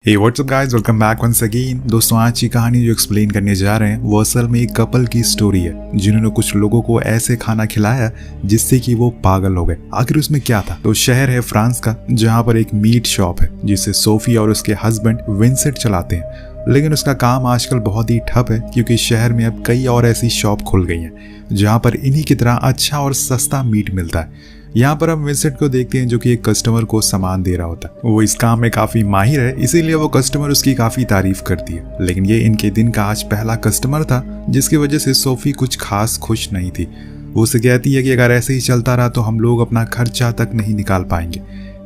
हे WhatsApp guys, welcome back once again. दोस्तों, आज की कहानी जो एक्सप्लेन करने जा रहे हैं वो असल में एक कपल की स्टोरी है जिन्होंने कुछ लोगों को ऐसे खाना खिलाया जिससे कि वो पागल हो गए। आखिर उसमें क्या था? तो शहर है फ्रांस का, जहाँ पर एक मीट शॉप है जिसे सोफी और उसके हस्बैंड विंसेंट चलाते हैं। लेकिन उसका काम आजकल बहुत ही ठप है क्योंकि शहर में अब कई और ऐसी शॉप खुल गई हैं जहाँ पर इन्हीं की तरह अच्छा और सस्ता मीट मिलता है। यहाँ पर हम विंसेंट को देखते हैं जो कि एक कस्टमर को सामान दे रहा होता है। वो इस काम में काफी माहिर है, इसीलिए वो कस्टमर उसकी काफी तारीफ करती है। लेकिन ये इनके दिन का आज पहला कस्टमर था जिसकी वजह से सोफी कुछ खास खुश नहीं थी। वो उसे कहती है कि अगर ऐसे ही चलता रहा तो हम लोग अपना खर्चा तक नहीं निकाल पाएंगे,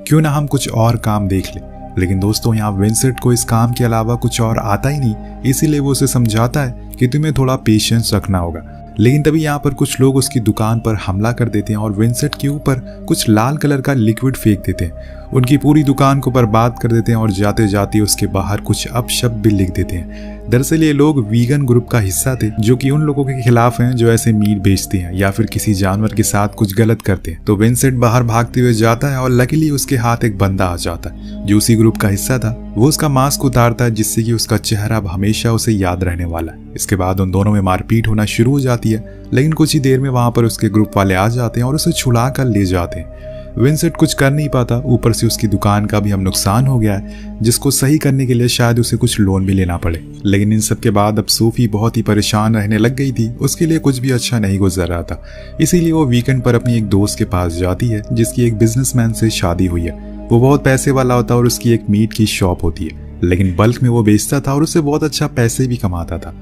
क्यों ना हम कुछ और काम देख लें। लेकिन दोस्तों, यहाँ विंसेंट को इस काम के अलावा कुछ और आता ही नहीं, इसीलिए वो उसे समझाता है कि तुम्हें थोड़ा पेशेंस रखना होगा। लेकिन तभी यहाँ पर कुछ लोग उसकी दुकान पर हमला कर देते हैं और विंसेंट के ऊपर कुछ लाल कलर का लिक्विड फेंक देते हैं। उनकी पूरी दुकान को बर्बाद कर देते हैं और जाते जाते उसके बाहर कुछ अपशब्द भी लिख देते हैं। दरअसल ये लोग वीगन ग्रुप का हिस्सा थे जो कि उन लोगों के खिलाफ हैं जो ऐसे मीट बेचते हैं या फिर किसी जानवर के साथ कुछ गलत करते हैं। तो विंसेंट बाहर भागते हुए जाता है और लकीली उसके हाथ एक बंदा आ जाता है जो उसी ग्रुप का हिस्सा था। वो उसका मास्क उतारता है जिससे कि उसका चेहरा अब हमेशा उसे याद रहने वाला है। इसके बाद उन दोनों में मारपीट होना शुरू हो जाती है, लेकिन कुछ ही देर में वहां पर उसके ग्रुप वाले आ जाते हैं और उसे छुड़ा कर ले जाते हैं। विंसेंट कुछ कर नहीं पाता, ऊपर से उसकी दुकान का भी हम नुकसान हो गया है जिसको सही करने के लिए शायद उसे कुछ लोन भी लेना पड़े। लेकिन इन सब के बाद अब सोफी बहुत ही परेशान रहने लग गई थी। उसके लिए कुछ भी अच्छा नहीं गुजर रहा था, इसीलिए वो वीकेंड पर अपनी एक दोस्त के पास जाती है जिसकी एक बिजनेसमैन से शादी हुई है। वो बहुत पैसे वाला होता है और उसकी एक मीट की शॉप होती है, लेकिन बल्क में वो बेचता था और उससे बहुत अच्छा पैसे भी कमाता था।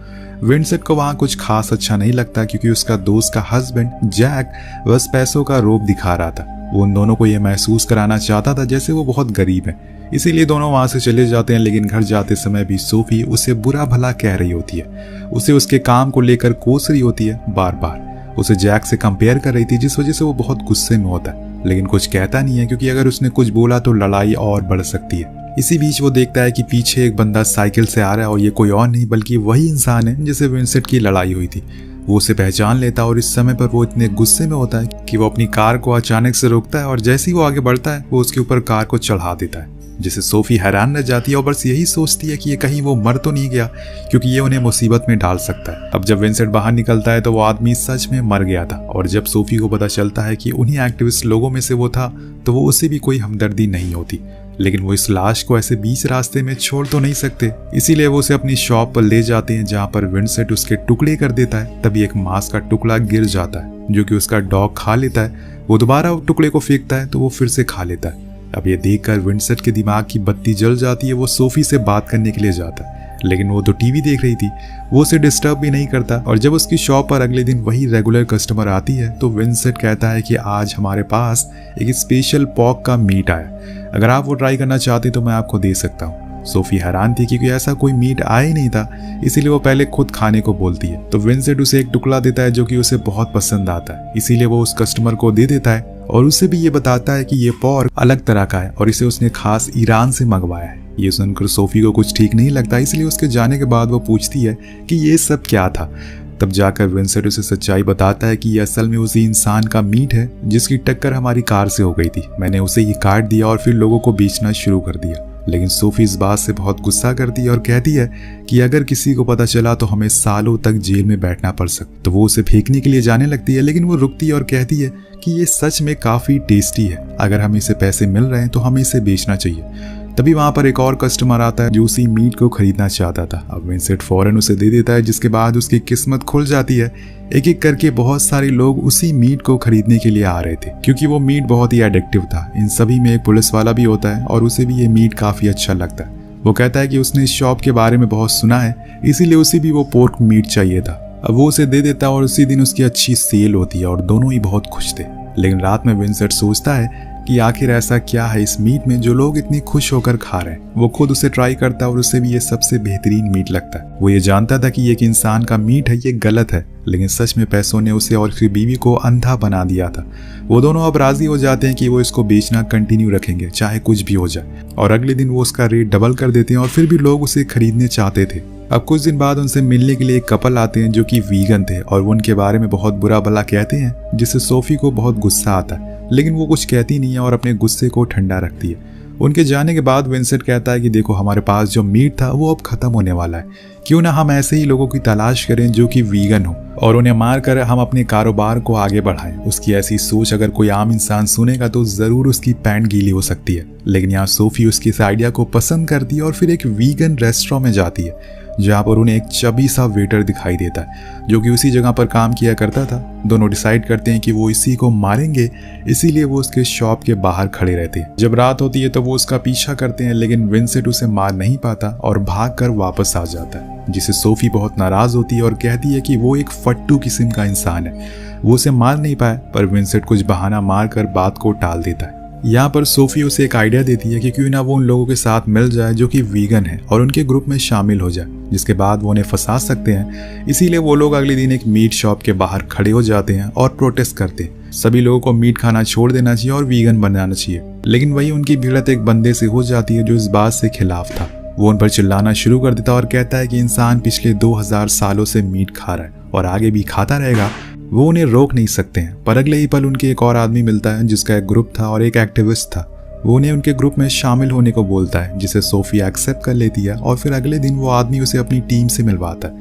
विंसेंट को वहाँ कुछ खास अच्छा नहीं लगता क्योंकि उसका दोस्त का हस्बैंड जैक बस पैसों का रोब दिखा रहा था। वो उन दोनों को ये महसूस कराना चाहता था जैसे वो बहुत गरीब है, इसीलिए दोनों वहां से चले जाते हैं। लेकिन घर जाते समय भी सोफी उसे बुरा भला कह रही होती है, उसे उसके काम को लेकर कोस रही होती है, बार बार उसे जैक से कंपेयर कर रही थी, जिस वजह से वो बहुत गुस्से में होता है। लेकिन कुछ कहता नहीं है क्योंकि अगर उसने कुछ बोला तो लड़ाई और बढ़ सकती है। इसी बीच वो देखता है कि पीछे एक बंदा साइकिल से आ रहा है और ये कोई और नहीं बल्कि वही इंसान है जिससे विंसेंट की लड़ाई हुई थी। वो उसे पहचान लेता है और इस समय पर वो इतने गुस्से में होता है कि वो अपनी कार को अचानक से रोकता है और जैसे ही वो आगे बढ़ता है वो उसके ऊपर कार को चढ़ा देता है, जिससे सोफी हैरान रह जाती है और बस यही सोचती है कि ये कहीं वो मर तो नहीं गया क्योंकि ये उन्हें मुसीबत में डाल सकता है। अब जब विंसेंट बाहर निकलता है तो वो आदमी सच में मर गया था और जब सोफी को पता चलता है कि उन्हीं एक्टिविस्ट लोगों में से वो था तो वो उसे भी कोई हमदर्दी नहीं होती। लेकिन वो इस लाश को ऐसे बीच रास्ते में छोड़ तो नहीं सकते, इसीलिए वो उसे अपनी शॉप पर ले जाते हैं जहाँ पर विंसेंट उसके टुकड़े कर देता है। तभी एक मांस का टुकड़ा गिर जाता है जो कि उसका डॉग खा लेता है। वो दोबारा टुकड़े को फेंकता है तो वो फिर से खा लेता है। अब ये देखकर विंसेंट के दिमाग की बत्ती जल जाती है। वो सोफी से बात करने के लिए जाता है, लेकिन वो तो टीवी देख रही थी, वो उसे डिस्टर्ब भी नहीं करता। और जब उसकी शॉप पर अगले दिन वही रेगुलर कस्टमर आती है तो विंसेंट कहता है कि आज हमारे पास एक स्पेशल पॉक का मीट आया, अगर आप वो ट्राई करना चाहते तो मैं आपको दे सकता हूँ। सोफी हैरान थी क्योंकि ऐसा कोई मीट आया ही नहीं था, इसीलिए वो पहले खुद खाने को बोलती है। तो विंसेंट उसे एक टुकड़ा देता है जो कि उसे बहुत पसंद आता है, इसीलिए वो उस कस्टमर को दे देता है और उसे भी ये बताता है कि ये पॉर्क अलग तरह का है और इसे उसने खास ईरान से मंगवाया है। ये सुनकर सोफी को कुछ ठीक नहीं लगता, इसलिए उसके जाने के बाद वो पूछती है कि ये सब क्या था। तब जाकर विंसेंट उसे सच्चाई बताता है कि ये असल में उसी इंसान का मीट है जिसकी टक्कर हमारी कार से हो गई थी। मैंने उसे ही काट दिया और फिर लोगों को बेचना शुरू कर दिया। लेकिन सोफी इस बात से बहुत गुस्सा करती है और कहती है कि अगर किसी को पता चला तो हमें सालों तक जेल में बैठना पड़ सकता। तो वो उसे फेंकने के लिए जाने लगती है, लेकिन वो रुकती है और कहती है कि ये सच में काफी टेस्टी है, अगर हमें इसे पैसे मिल रहे हैं तो हमें इसे बेचना चाहिए। तभी वहां पर एक और कस्टमर आता है जो उसी मीट को खरीदना चाहता था। अब विंसेंट फौरन उसे दे देता है, जिसके बाद उसकी किस्मत खुल जाती है। एक एक करके बहुत सारे लोग उसी मीट को खरीदने के लिए आ रहे थे क्योंकि वो मीट बहुत ही एडिक्टिव था। इन सभी में एक पुलिस वाला भी होता है और उसे भी ये मीट काफी अच्छा लगता है। वो कहता है कि उसने इस शॉप के बारे में बहुत सुना है, इसीलिए उसे भी वो पोर्क मीट चाहिए था। अब वो उसे दे देता है और उसी दिन उसकी अच्छी सेल होती है और दोनों ही बहुत खुश थे। लेकिन रात में विंसेंट सोचता है कि आखिर ऐसा क्या है इस मीट में जो लोग इतनी खुश होकर खा रहे हैं। वो खुद उसे ट्राई करता है और उसे भी ये सबसे बेहतरीन मीट लगता है। वो ये जानता था कि ये एक इंसान का मीट है, ये गलत है, लेकिन सच में पैसों ने उसे और उसकी बीवी को अंधा बना दिया था। वो दोनों अब राजी हो जाते हैं कि वो इसको बेचना कंटिन्यू रखेंगे चाहे कुछ भी हो जाए, और अगले दिन वो उसका रेट डबल कर देते हैं और फिर भी लोग उसे खरीदने चाहते थे। अब कुछ दिन बाद उनसे मिलने के लिए एक कपल आते हैं जो कि वीगन थे और वो उनके बारे में बहुत बुरा भला कहते हैं, जिससे सोफी को बहुत गुस्सा आता है। लेकिन वो कुछ कहती नहीं है और अपने गुस्से को ठंडा रखती है। उनके जाने के बाद विंसेंट कहता है कि देखो हमारे पास जो मीट था वो अब खत्म होने वाला है, क्यों ना हम ऐसे ही लोगों की तलाश करें जो कि वीगन हो और उन्हें मारकर हम अपने कारोबार को आगे बढ़ाएं। उसकी ऐसी सोच अगर कोई आम इंसान सुनेगा तो जरूर उसकी पैंट गीली हो सकती है, लेकिन यहाँ सोफी उसकी इस आइडिया को पसंद करती है और फिर एक वीगन रेस्टोरेंट में जाती है जहाँ पर उन्हें एक चबी सा वेटर दिखाई देता है जो कि उसी जगह पर काम किया करता था। दोनों डिसाइड करते हैं कि वो इसी को मारेंगे, इसीलिए वो उसके शॉप के बाहर खड़े रहते हैं। जब रात होती है तो वो उसका पीछा करते हैं, लेकिन विंसेंट उसे मार नहीं पाता और भागकर वापस आ जाता है, जिसे सोफी बहुत नाराज होती है और कहती है कि वो एक फट्टू किस्म का इंसान है, वो उसे मार नहीं पाए। पर विंसेंट कुछ बहाना मारकर बात को टाल देता है। यहाँ पर सोफी उसे एक आइडिया देती है कि क्यों ना वो उन लोगों के साथ मिल जाए जो कि वीगन है और उनके ग्रुप में शामिल हो जाए, जिसके बाद वो उन्हें फंसा सकते हैं। इसीलिए वो लोग अगले दिन एक मीट शॉप के बाहर खड़े हो जाते हैं और प्रोटेस्ट करते हैं। सभी लोगों को मीट खाना छोड़ देना चाहिए और वीगन बनाना चाहिए, लेकिन वही उनकी भिड़ंत एक बंदे से हो जाती है जो इस बात से खिलाफ था। वो उन पर चिल्लाना शुरू कर देता और कहता है कि इंसान पिछले 2000 सालों से मीट खा रहा है और आगे भी खाता रहेगा, वो उन्हें रोक नहीं सकते हैं। पर अगले ही पल उनके एक और आदमी मिलता है जिसका एक ग्रुप था और एक एक्टिविस्ट था। वो उन्हें उनके ग्रुप में शामिल होने को बोलता है, जिसे सोफी एक्सेप्ट कर लेती है और फिर अगले दिन वो आदमी उसे अपनी टीम से मिलवाता है,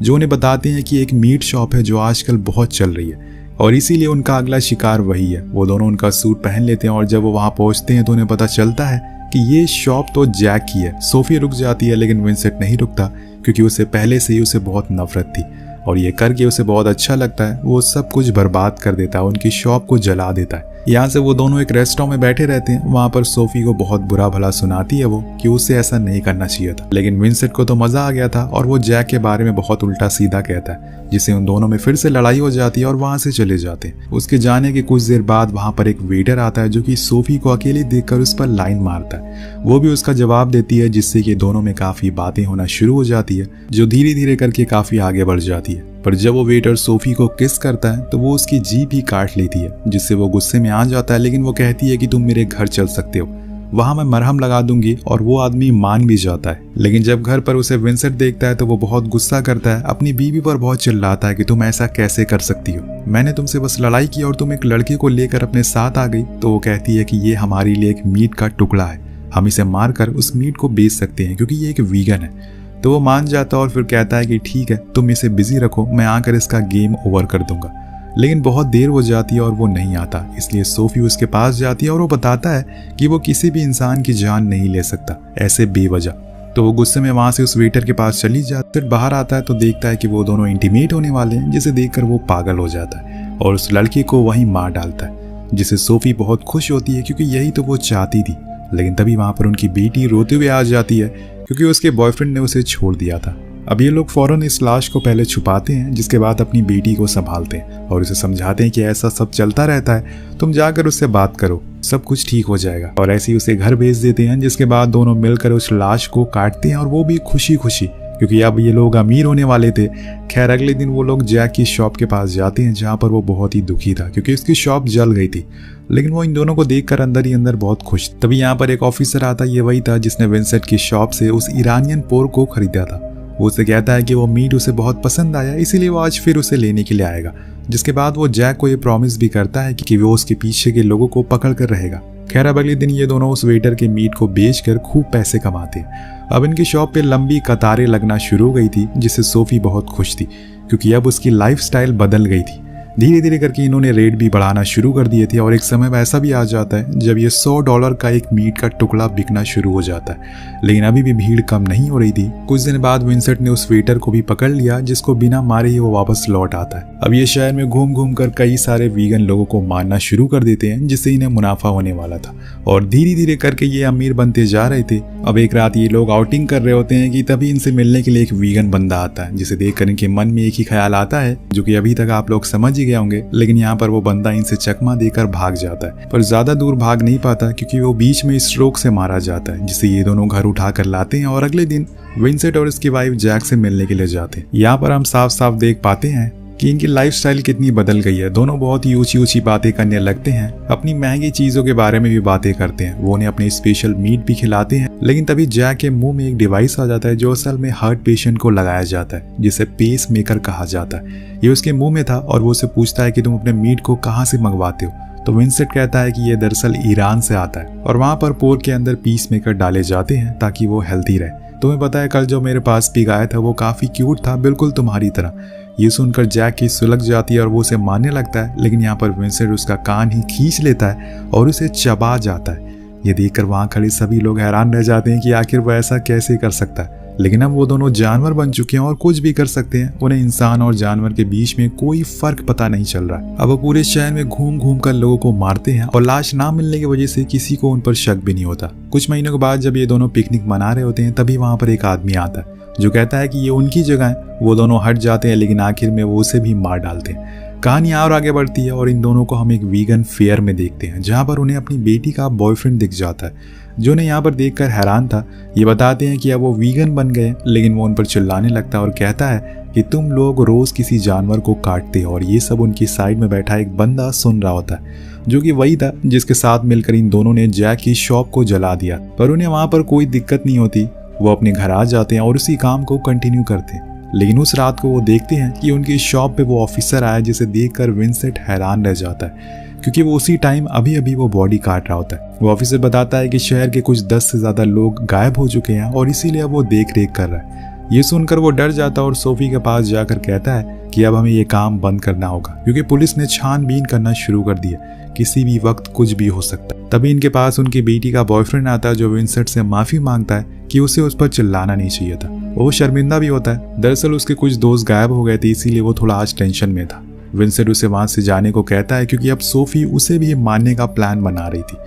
जो उन्हें बताते हैं कि एक मीट शॉप है जो आजकल बहुत चल रही है और इसीलिए उनका अगला शिकार वही है। वो दोनों उनका सूट पहन लेते हैं और जब वो वहाँ पहुँचते हैं तो उन्हें पता चलता है कि ये शॉप तो जैक की है। सोफी रुक जाती है, लेकिन विंसेंट नहीं रुकता क्योंकि उसे पहले से ही उसे बहुत नफरत थी और ये करके उसे बहुत अच्छा लगता है। वो सब कुछ बर्बाद कर देता है, उनकी शॉप को जला देता है। यहाँ से वो दोनों एक रेस्टोरेंट में बैठे रहते हैं। वहाँ पर सोफी को बहुत बुरा भला सुनाती है वो कि उसे ऐसा नहीं करना चाहिए था, लेकिन विंसेंट को तो मजा आ गया था और वो जैक के बारे में बहुत उल्टा सीधा कहता है, जिससे उन दोनों में फिर से लड़ाई हो जाती है और वहाँ से चले जाते हैं। उसके जाने के कुछ देर बाद वहाँ पर एक वेटर आता है जो कि सोफी को अकेले देखकर उस पर लाइन मारता है। वो भी उसका जवाब देती है, जिससे कि दोनों में काफी बातें होना शुरू हो जाती है जो धीरे धीरे करके काफी आगे बढ़ जाती है। पर जब वो वेटर सोफी को किस करता है तो वो उसकी जीभ ही काट लेती है, जिससे वो गुस्से में आ जाता है। लेकिन वो कहती है कि तुम मेरे घर चल सकते हो, वहां मैं मरहम लगा दूंगी, और वो आदमी मान भी जाता है। लेकिन जब घर पर उसे विंसेंट देखता है तो वो बहुत गुस्सा करता है, अपनी बीवी पर बहुत चिल्लाता है कि तुम ऐसा कैसे कर सकती हो, मैंने तुमसे बस लड़ाई की और तुम एक लड़के को लेकर अपने साथ आ गई। तो वो कहती है कि ये हमारे लिए एक मीट का टुकड़ा है, हम इसे मारकर उस मीट को बेच सकते हैं क्योंकि ये एक वीगन है। तो वो मान जाता है और फिर कहता है कि ठीक है, तुम इसे बिजी रखो, मैं आकर इसका गेम ओवर कर दूंगा। लेकिन बहुत देर हो जाती है और वो नहीं आता, इसलिए सोफी उसके पास जाती है और वो बताता है कि वो किसी भी इंसान की जान नहीं ले सकता ऐसे बेवजह। तो वो गुस्से में वहां से उस वेटर के पास चली जाती है। बाहर आता है तो देखता है कि वो दोनों इंटीमेट होने वाले हैं, जिसे देखकर वो पागल हो जाता है और उस लड़के को वहीं मार डालता है, जिससे सोफी बहुत खुश होती है क्योंकि यही तो वो चाहती थी। लेकिन तभी वहां पर उनकी बेटी रोते हुए आ जाती है क्योंकि उसके बॉयफ्रेंड ने उसे छोड़ दिया था। अब ये लोग फौरन इस लाश को पहले छुपाते हैं, जिसके बाद अपनी बेटी को संभालते हैं और उसे समझाते हैं कि ऐसा सब चलता रहता है, तुम जाकर उससे बात करो, सब कुछ ठीक हो जाएगा। और ऐसे ही उसे घर भेज देते हैं, जिसके बाद दोनों मिलकर उस लाश को काटते हैं और वो भी खुशी खुशी, क्योंकि अब ये लोग अमीर होने वाले थे। खैर अगले दिन वो लोग जैक की शॉप के पास जाते हैं, जहाँ पर वो बहुत ही दुखी था क्योंकि उसकी शॉप जल गई थी। लेकिन वो इन दोनों को देखकर अंदर ही अंदर बहुत खुश। तभी यहाँ पर एक ऑफिसर आता, ये वही था जिसने विंसेंट की शॉप से उस ईरानियन पोर्क को खरीदा था। वो उसे कहता है कि वो मीट उसे बहुत पसंद आया, इसीलिए वो आज फिर उसे लेने के लिए आएगा। जिसके बाद वो जैक को ये प्रॉमिस भी करता है कि वो उसके पीछे के लोगों को पकड़ कर रहेगा। खैर अब अगले दिन ये दोनों उस वेटर के मीट को बेचकर खूब पैसे कमाते हैं। अब इनकी शॉप पे लंबी कतारें लगना शुरू हो गई थी, जिससे सोफी बहुत खुश थी क्योंकि अब उसकी लाइफस्टाइल बदल गई थी। धीरे धीरे करके इन्होंने रेट भी बढ़ाना शुरू कर दिए थे और एक समय ऐसा भी आ जाता है जब ये $100 का एक मीट का टुकड़ा बिकना शुरू हो जाता है। लेकिन अभी भी भीड़ कम नहीं हो रही थी। कुछ दिन बाद विंसेंट ने उस वेटर को भी पकड़ लिया, जिसको बिना मारे ही वो वापस लौट आता है। अब ये शहर में घूम घूम कर कई सारे वीगन लोगों को मारना शुरू कर देते हैं, जिससे इन्हें मुनाफा होने वाला था और धीरे धीरे करके ये अमीर बनते जा रहे थे। अब एक रात ये लोग आउटिंग कर रहे होते हैं कि तभी इनसे मिलने के लिए एक वीगन बंदा आता है, जिसे देखकर इनके मन में एक ही ख्याल आता है, जो कि अभी तक आप लोग समझ ही गए होंगे। लेकिन यहाँ पर वो बंदा इनसे चकमा देकर भाग जाता है, पर ज्यादा दूर भाग नहीं पाता क्योंकि वो बीच में स्ट्रोक से मारा जाता है, जिससे ये दोनों घर उठा कर लाते हैं और अगले दिन विंसेंट और इसकी वाइफ जैक से मिलने के लिए जाते हैं। यहाँ पर हम साफ साफ देख पाते हैं कि इनकी लाइफस्टाइल कितनी बदल गई है। दोनों बहुत ही ऊंची ऊंची बातें करने लगते हैं, अपनी महंगी चीजों के बारे में भी बातें करते हैं। वो उन्हें अपने स्पेशल मीट भी खिलाते हैं। लेकिन तभी जैक के मुंह में एक डिवाइस आ जाता है जो असल में हार्ट पेशेंट को लगाया जाता है, जिसे पेस मेकर कहा जाता है। ये उसके मुंह में था और वो उसे पूछता है कि तुम अपने मीट को कहाँ से मंगवाते हो। तो विंसेंट कहता है कि ये दरअसल ईरान से आता है और वहाँ पर पोर्क के अंदर पीस मेकर डाले जाते हैं ताकि वो हेल्दी रहे। तुम्हें पता है कल जो मेरे पास पिग आया था वो काफ़ी क्यूट था, बिल्कुल तुम्हारी तरह। ये सुनकर जैक की सुलग जाती है और वो उसे मारने लगता है, लेकिन यहाँ पर विंसेंट उसका कान ही खींच लेता है और उसे चबा जाता है। ये देखकर वहाँ खड़े सभी लोग हैरान रह जाते हैं कि आखिर वो ऐसा कैसे कर सकता है। लेकिन अब वो दोनों जानवर बन चुके हैं और कुछ भी कर सकते हैं। उन्हें इंसान और जानवर के बीच में कोई फर्क पता नहीं चल रहा है। अब वो पूरे शहर में घूम घूम कर लोगों को मारते हैं और लाश ना मिलने की वजह से किसी को उन पर शक भी नहीं होता। कुछ महीनों के बाद जब ये दोनों पिकनिक मना रहे होते हैं तभी वहाँ पर एक आदमी आता है जो कहता है कि ये उनकी जगह है। वो दोनों हट जाते हैं, लेकिन आखिर में वो उसे भी मार डालते हैं। कहानी और आगे बढ़ती है और इन दोनों को हम एक वीगन फेयर में देखते हैं जहाँ पर उन्हें अपनी बेटी का बॉयफ्रेंड दिख जाता है जो उन्हें यहाँ पर देखकर हैरान था। ये बताते हैं कि अब वो वीगन बन गए, लेकिन वो उन पर चिल्लाने लगता है और कहता है कि तुम लोग रोज किसी जानवर को काटते हो। और ये सब उनकी साइड में बैठा एक बंदा सुन रहा होता है जो कि वही था जिसके साथ मिलकर इन दोनों ने जैक की शॉप को जला दिया। पर उन्हें वहाँ पर कोई दिक्कत नहीं होती। वो अपने घर आ जाते हैं और उसी काम को कंटिन्यू करते हैं। लेकिन उस रात को वो देखते हैं कि उनकी शॉप पे वो ऑफिसर आया जिसे देखकर विंसेंट हैरान रह जाता है क्योंकि वो उसी टाइम अभी वो बॉडी काट रहा होता है। वो ऑफिसर बताता है कि शहर के कुछ 10 से ज्यादा लोग गायब हो चुके हैं और इसीलिए अब वो देख रेख कर रहा है। ये सुनकर वो डर जाता है और सोफी के पास जाकर कहता है कि अब हमें ये काम बंद करना होगा क्योंकि पुलिस ने छानबीन करना शुरू कर दिया, किसी भी वक्त कुछ भी हो सकता है। तभी इनके पास उनकी बेटी का बॉयफ्रेंड आता है जो विंसेंट से माफी मांगता है कि उसे उस पर चिल्लाना नहीं चाहिए था। वो शर्मिंदा भी होता है। दरअसल उसके कुछ दोस्त गायब हो गए थे, इसीलिए वो थोड़ा आज टेंशन में था। विंसेंट उसे वहां से जाने को कहता है क्योंकि अब सोफी उसे भी मारने का प्लान बना रही थी।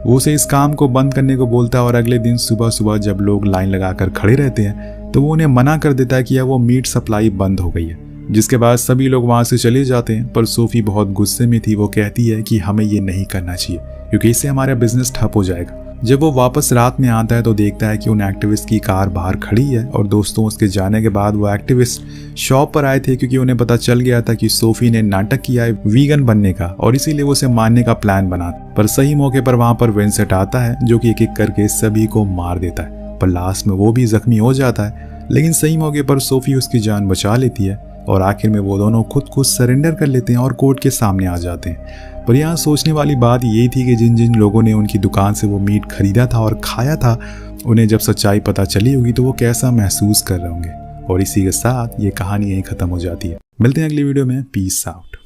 वो उसे इस काम को बंद करने को बोलता है और अगले दिन सुबह सुबह जब लोग लाइन लगाकर खड़े रहते हैं तो वो उन्हें मना कर देता है कि अब वो मीट सप्लाई बंद हो गई है, जिसके बाद सभी लोग वहां से चले जाते हैं। पर सोफी बहुत गुस्से में थी। वो कहती है कि हमें ये नहीं करना चाहिए क्योंकि इससे हमारा बिजनेस ठप हो जाएगा। जब वो वापस रात में आता है तो देखता है कि उन एक्टिविस्ट की कार बाहर खड़ी है और दोस्तों उसके जाने के बाद वो एक्टिविस्ट शॉप पर आए थे क्योंकि उन्हें पता चल गया था कि सोफी ने नाटक किया है वीगन बनने का और इसीलिए वो उसे मारने का प्लान बना। पर सही मौके पर वहां पर विंसेंट आता है जो कि एक एक करके सभी को मार देता है। पर लास्ट में वो भी जख्मी हो जाता है, लेकिन सही मौके पर सोफी उसकी जान बचा लेती है और आखिर में वो दोनों खुद को सरेंडर कर लेते हैं और कोर्ट के सामने आ जाते हैं। पर यहाँ सोचने वाली बात ये थी कि जिन जिन लोगों ने उनकी दुकान से वो मीट खरीदा था और खाया था, उन्हें जब सच्चाई पता चली होगी तो वो कैसा महसूस कर रहे होंगे। और इसी के साथ ये कहानी यहीं खत्म हो जाती है। मिलते हैं अगली वीडियो में। Peace out.